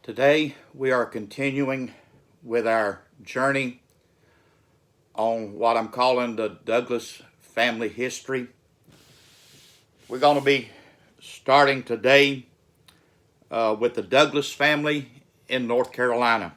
Today we are continuing with our journey on what I'm calling the Douglas family history. We're going to be starting today with the Douglas family in North Carolina.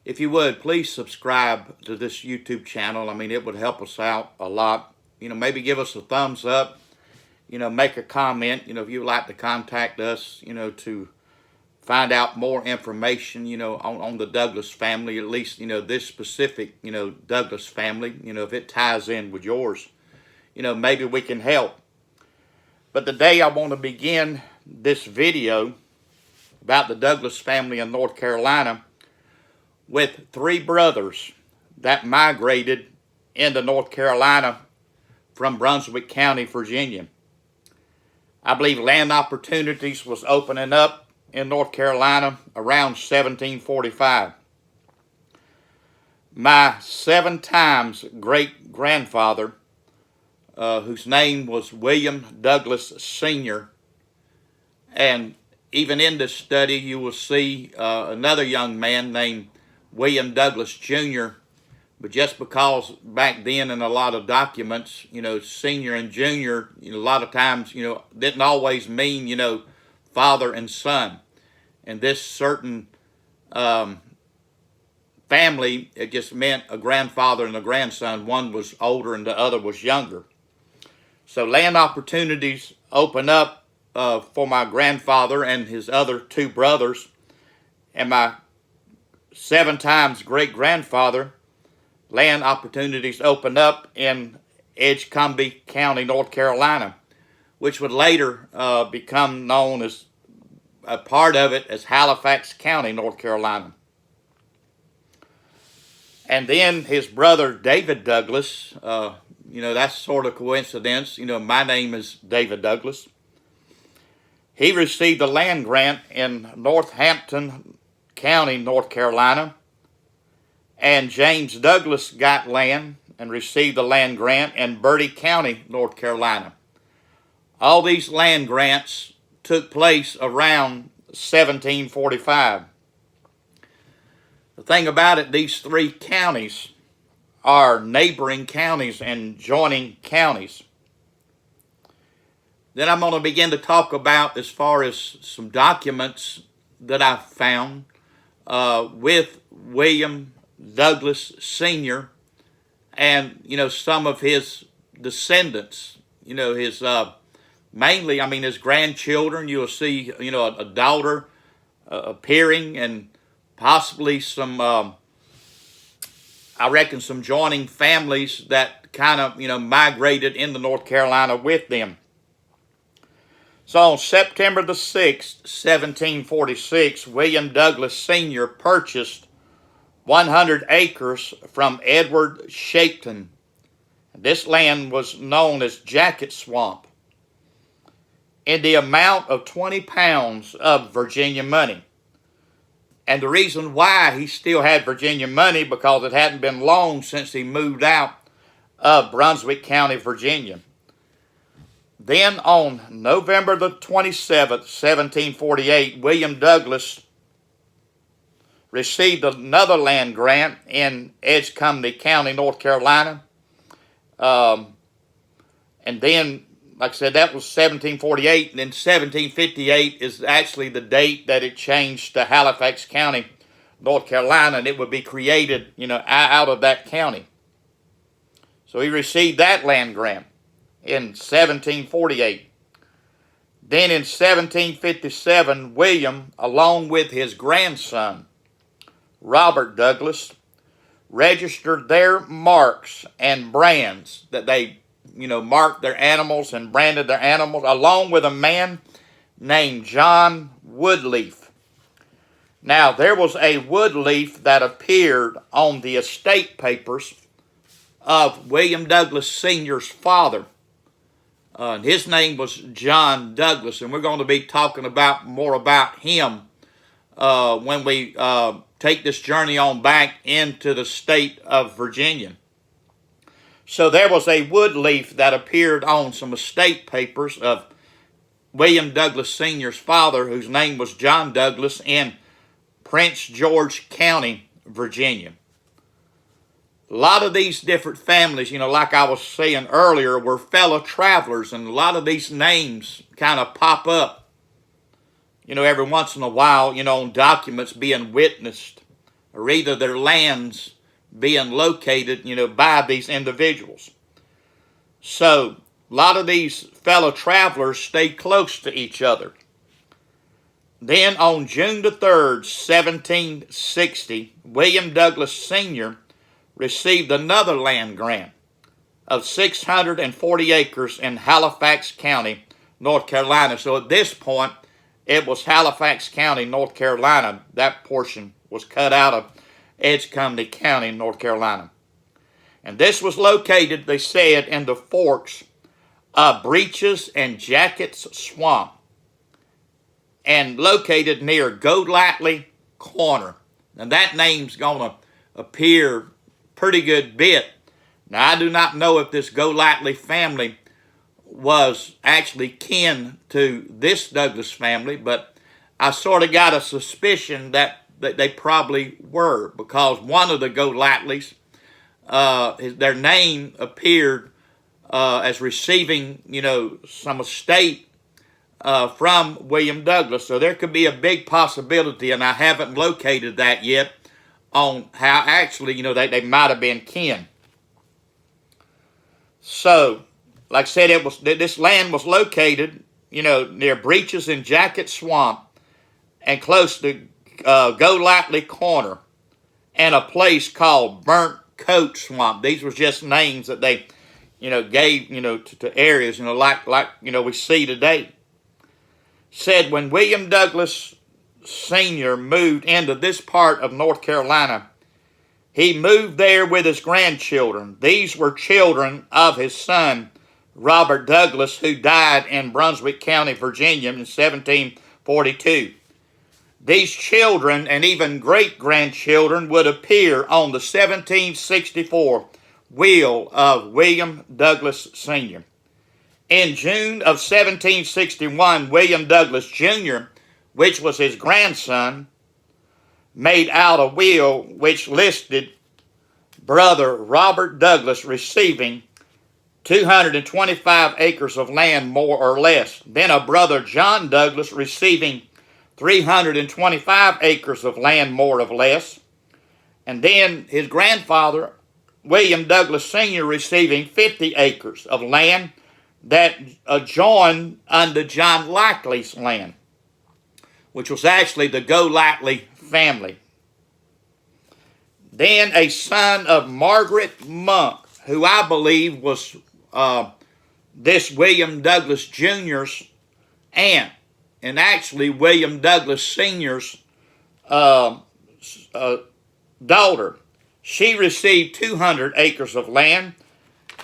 If you would, please subscribe to this YouTube channel. It would help us out a lot. Maybe give us a thumbs up. Make a comment. If you'd like to contact us, to find out more information, on the Douglas family, at least, this specific, Douglas family, if it ties in with yours, maybe we can help. But today I want to begin this video about the Douglas family in North Carolina with three brothers that migrated into North Carolina from Brunswick County, Virginia. I believe land opportunities was opening up in North Carolina around 1745. My 7 times great-grandfather, whose name was William Douglas Sr., and even in this study you will see another young man named William Douglas Jr., but just because back then in a lot of documents, senior and junior, a lot of times, didn't always mean, father and son. And this certain family, it just meant a grandfather and a grandson. One was older and the other was younger. So land opportunities open up for my grandfather and his other 2 brothers, and my 7 times great-grandfather. Land opportunities open up in Edgecumbe County, North Carolina, which would later become known as a part of it as Halifax County, North Carolina. And then his brother David Douglas, that's sort of coincidence. My name is David Douglas. He received a land grant in Northampton County, North Carolina. And James Douglas got land and received a land grant in Bertie County, North Carolina. All these land grants took place around 1745. The thing about it, these 3 counties are neighboring counties and joining counties. Then I'm going to begin to talk about as far as some documents that I found with William Douglas Sr. and, some of his descendants, his mainly, his grandchildren. You'll see, a daughter appearing, and possibly some, I reckon, some joining families that kind of, migrated into North Carolina with them. So on September the 6th, 1746, William Douglas Sr. purchased 100 acres from Edward Shapton. This land was known as Jacket Swamp, in the amount of 20 pounds of Virginia money. And the reason why he still had Virginia money, because it hadn't been long since he moved out of Brunswick County, Virginia. Then on November the 27th, 1748, William Douglas received another land grant in Edgecumbe County, North Carolina. And then, like I said, that was 1748. And then 1758 is actually the date that it changed to Halifax County, North Carolina, and it would be created, out of that county. So he received that land grant in 1748. Then in 1757, William, along with his grandson, Robert Douglas, registered their marks and brands, that they, marked their animals and branded their animals, along with a man named John Woodleaf. Now, there was a Woodleaf that appeared on the estate papers of William Douglas Sr.'s father. And his name was John Douglas, and we're going to be talking about more about him when we take this journey on back into the state of Virginia. So there was a Woodleaf that appeared on some estate papers of William Douglas Sr.'s father, whose name was John Douglas, in Prince George County, Virginia. A lot of these different families, like I was saying earlier, were fellow travelers, and a lot of these names kind of pop up, every once in a while, on documents being witnessed, or either their lands being located, by these individuals. So, a lot of these fellow travelers stayed close to each other. Then on June the 3rd, 1760, William Douglas Sr. received another land grant of 640 acres in Halifax County, North Carolina. So at this point, it was Halifax County, North Carolina. That portion was cut out of Edgecumbe County, North Carolina. And this was located, they said, in the forks of Breeches and Jackets Swamp, and located near Golightly Corner. Now that name's going to appear pretty good bit. Now I do not know if this Golightly family was actually kin to this Douglas family, but I sort of got a suspicion that they probably were, because one of the Golightlys, their name appeared as receiving, some estate from William Douglas. So there could be a big possibility, and I haven't located that yet, on how actually, they might have been kin. So, like I said, this land was located, near Breeches and Jacket Swamp, and close to Golightly Corner, and a place called Burnt Coat Swamp. These were just names that they, gave, to areas, like we see today. Said when William Douglas Sr. moved into this part of North Carolina, he moved there with his grandchildren. These were children of his son, Robert Douglas, who died in Brunswick County, Virginia in 1742. These children and even great-grandchildren would appear on the 1764 will of William Douglas Sr. In June of 1761, William Douglas Jr., which was his grandson, made out a will which listed brother Robert Douglas receiving 225 acres of land, more or less. Then a brother John Douglas receiving 325 acres of land, more or less. And then his grandfather, William Douglas Sr., receiving 50 acres of land that adjoined unto John Likely's land, which was actually the Golightly family. Then a son of Margaret Monk, who I believe was this William Douglas Jr.'s aunt, and actually William Douglas Sr.'s daughter. She received 200 acres of land,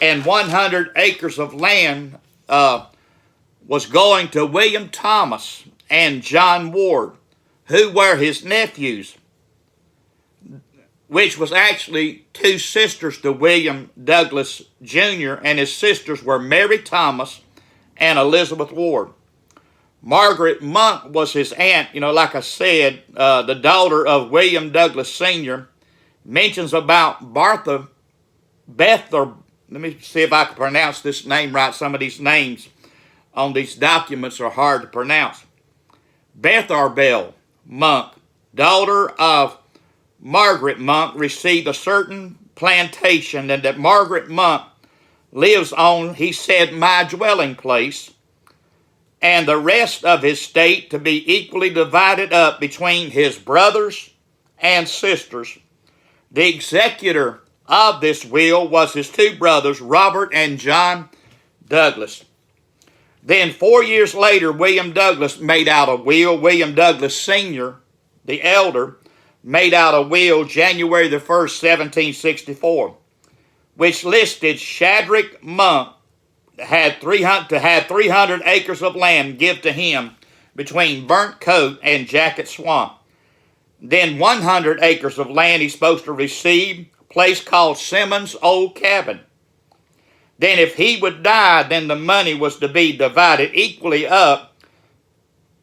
and 100 acres of land was going to William Thomas and John Ward, who were his nephews, which was actually two sisters to William Douglas Jr., and his sisters were Mary Thomas and Elizabeth Ward. Margaret Monk was his aunt, like I said, the daughter of William Douglas Sr., mentions about let me see if I can pronounce this name right. Some of these names on these documents are hard to pronounce. Betharbel Monk, daughter of Margaret Monk, received a certain plantation, and that Margaret Monk lives on, he said, my dwelling place, and the rest of his estate to be equally divided up between his brothers and sisters. The executor of this will was his two brothers, Robert and John Douglas. Then 4 years later, William Douglas made out a will. William Douglas Sr., the elder, made out a will January the 1st, 1764, which listed Shadrach Monk had 300 acres of land give to him between Burnt Coat and Jacket Swamp. Then 100 acres of land he's supposed to receive, a place called Simmons' Old Cabin. Then if he would die, then the money was to be divided equally up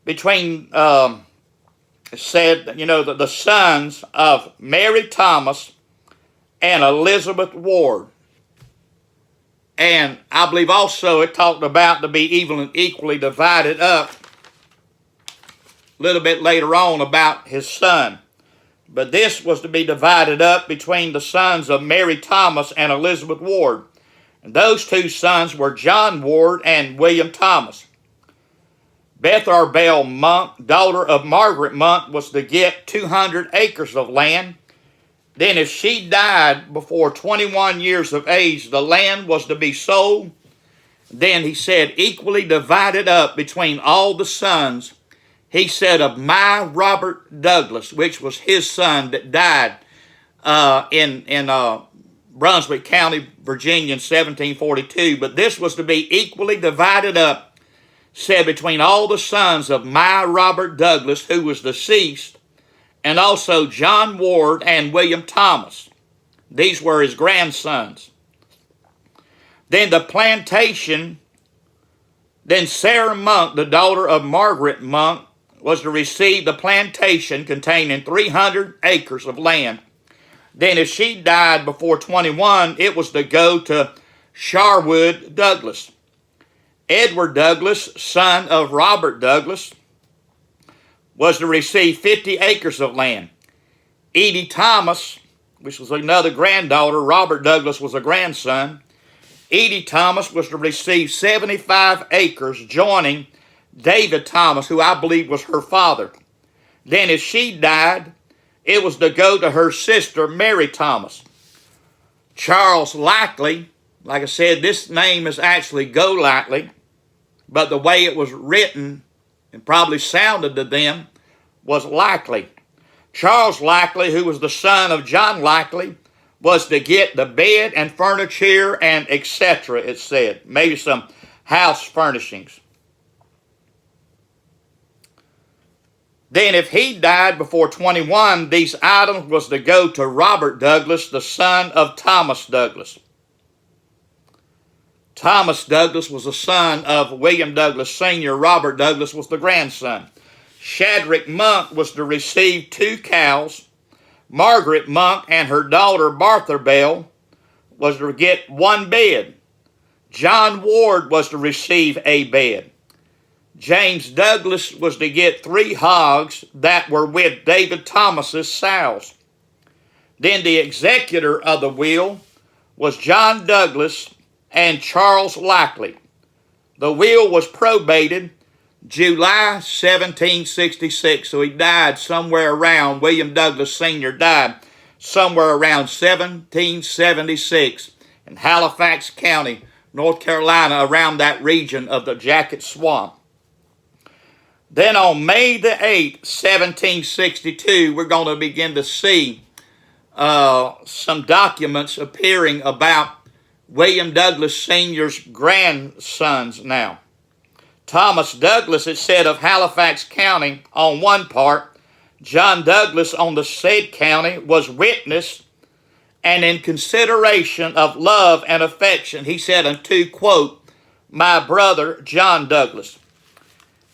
between, said, the sons of Mary Thomas and Elizabeth Ward. And I believe also it talked about to be equally divided up a little bit later on about his son. But this was to be divided up between the sons of Mary Thomas and Elizabeth Ward. And those two sons were John Ward and William Thomas. Beth Arbel Monk, daughter of Margaret Monk, was to get 200 acres of land. Then if she died before 21 years of age, the land was to be sold. Then he said, equally divided up between all the sons, he said, of my Robert Douglas, which was his son that died in Brunswick County, Virginia in 1742. But this was to be equally divided up, said, between all the sons of my Robert Douglas, who was deceased, and also John Ward and William Thomas. These were his grandsons. Then the plantation, then Sarah Monk, the daughter of Margaret Monk, was to receive the plantation containing 300 acres of land. Then if she died before 21, it was to go to Sherwood Douglas. Edward Douglas, son of Robert Douglas, was to receive 50 acres of land. Edie Thomas, which was another granddaughter, Robert Douglas was a grandson. Edie Thomas was to receive 75 acres, joining David Thomas, who I believe was her father. Then if she died, it was to go to her sister, Mary Thomas. Charles Likely, like I said, this name is actually Golightly, but the way it was written and probably sounded to them was Likely. Charles Likely, who was the son of John Likely, was to get the bed and furniture and etc., it said. Maybe some house furnishings. Then if he died before 21, these items was to go to Robert Douglas, the son of Thomas Douglas. Thomas Douglas was the son of William Douglas Sr. Robert Douglas was the grandson. Shadrach Monk was to receive 2 cows. Margaret Monk and her daughter Martha Bell was to get 1 bed. John Ward was to receive a bed. James Douglas was to get 3 hogs that were with David Thomas's sows. Then the executor of the will was John Douglas and Charles Likely. The will was probated July 1766, so he died somewhere around, William Douglas Sr. died somewhere around 1776 in Halifax County, North Carolina, around that region of the Jacket Swamp. Then on May the 8th, 1762, we're going to begin to see some documents appearing about William Douglas Sr.'s grandsons now. Thomas Douglas, it said, of Halifax County on one part, John Douglas on the said county was witness and in consideration of love and affection, he said unto, quote, my brother John Douglas.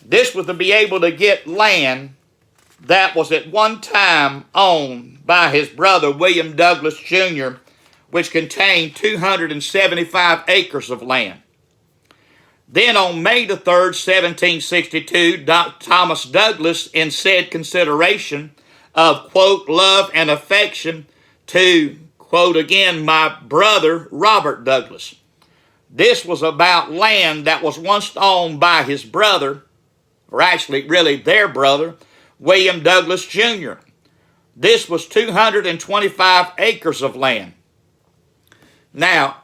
This was to be able to get land that was at one time owned by his brother William Douglas Jr., which contained 275 acres of land. Then on May the 3rd, 1762, Thomas Douglas, in said consideration of, quote, love and affection to, quote again, my brother Robert Douglas. This was about land that was once owned by his brother, or actually really their brother, William Douglas Jr. This was 225 acres of land. Now,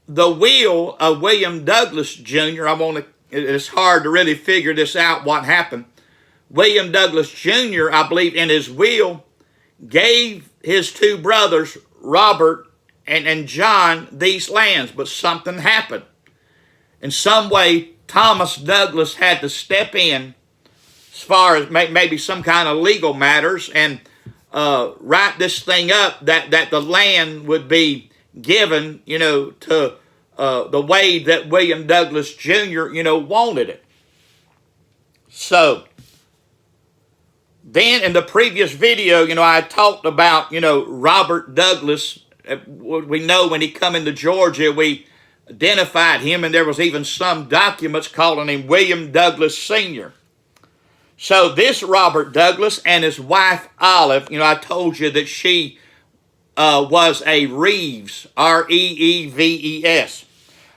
the will of William Douglas Jr., it's hard to really figure this out, what happened. William Douglas Jr., I believe, in his will, gave his 2 brothers, Robert and John, these lands, but something happened. In some way, Thomas Douglas had to step in as far as maybe some kind of legal matters and write this thing up that the land would be given, to the way that William Douglas Jr., wanted it. So, Then in the previous video, I talked about, Robert Douglas. We know when he come into Georgia, we identified him, and there was even some documents calling him William Douglas Sr. So this Robert Douglas and his wife Olive, I told you that she was a Reeves, R-E-E-V-E-S.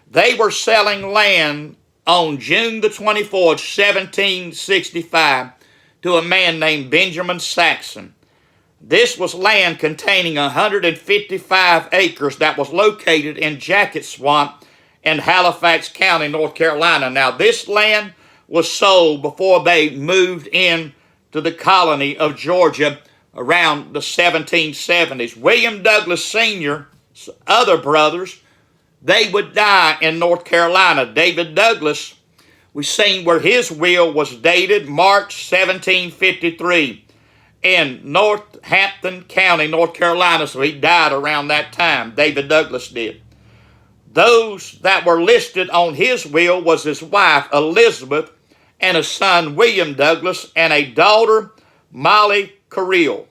They were selling land on June the 24th, 1765, to a man named Benjamin Saxon. This was land containing 155 acres that was located in Jacket Swamp in Halifax County, North Carolina. Now, this land was sold before they moved in to the colony of Georgia around the 1770s. William Douglas Sr.'s other brothers, they would die in North Carolina. David Douglas, we've seen where his will was dated March 1753 in Northampton County, North Carolina, so he died around that time. David Douglas did. Those that were listed on his will was his wife, Elizabeth, and a son, William Douglas, and a daughter, Molly Carrill,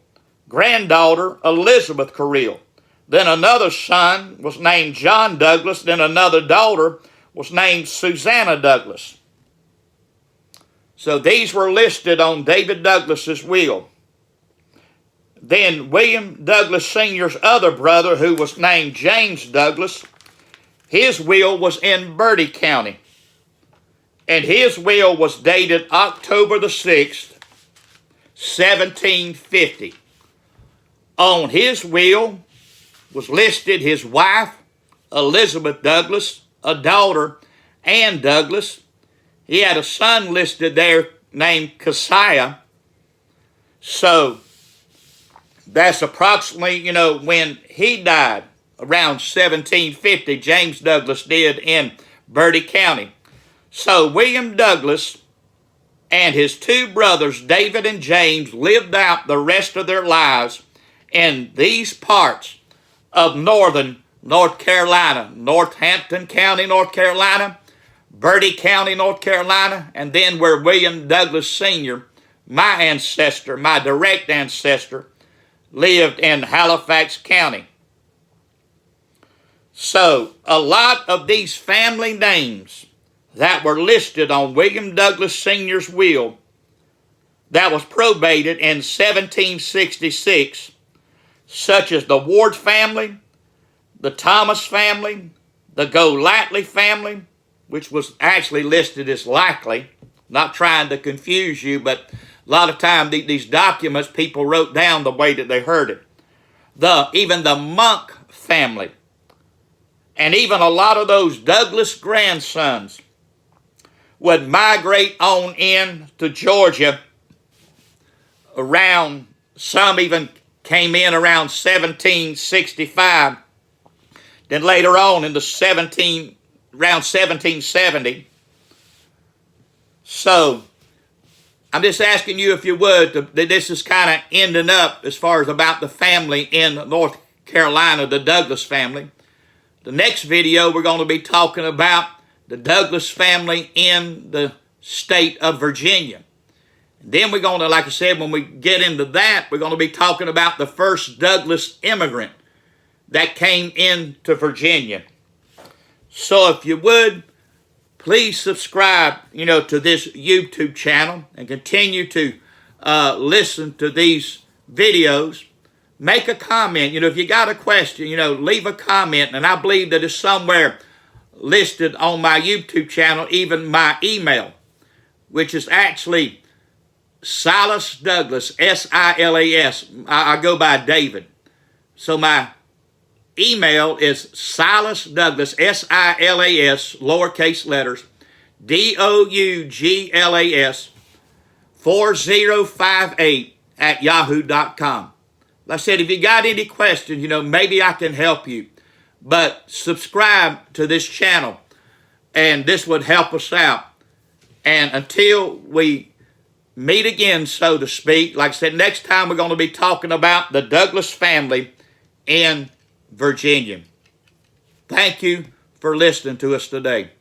granddaughter, Elizabeth Carrill. Then another son was named John Douglas, then another daughter was named Susanna Douglas. So these were listed on David Douglas's will. Then William Douglas Sr.'s other brother, who was named James Douglas, his will was in Bertie County. And his will was dated October the 6th, 1750. On his will was listed his wife, Elizabeth Douglas, a daughter, Ann Douglas. He had a son listed there named Keziah. So that's approximately, when he died, around 1750, James Douglas did in Bertie County. So William Douglas and his two brothers, David and James, lived out the rest of their lives in these parts of northern North Carolina, Northampton County, North Carolina, Bertie County, North Carolina, and then where William Douglas Sr., my ancestor, my direct ancestor, lived in Halifax County. So a lot of these family names that were listed on William Douglas Sr.'s will that was probated in 1766, such as the Ward family, the Thomas family, the Golightly family, which was actually listed as likely, not trying to confuse you, but a lot of times these documents people wrote down the way that they heard it. Even the Monk family, and even a lot of those Douglas grandsons would migrate on in to Georgia around, some even came in around 1765. Then later on in the around 1770. So I'm just asking you, if you would, that this is kind of ending up as far as about the family in North Carolina, the Douglas family. The next video, we're going to be talking about the Douglas family in the state of Virginia. And then we're going to, like I said, when we get into that, we're going to be talking about the first Douglas immigrant that came into Virginia. So if you would, please subscribe, to this YouTube channel and continue to listen to these videos. Make a comment. If you got a question, leave a comment. And I believe that it's somewhere listed on my YouTube channel, even my email, which is actually Silas Douglas, S-I-L-A-S. I go by David. So my email is Silas Douglas, S-I-L-A-S, lowercase letters, D-O-U-G-L-A-S, 4058 at yahoo.com. Like I said, if you got any questions, maybe I can help you. But subscribe to this channel, and this would help us out. And until we meet again, so to speak, like I said, next time we're going to be talking about the Douglas family in Virginia. Thank you for listening to us today.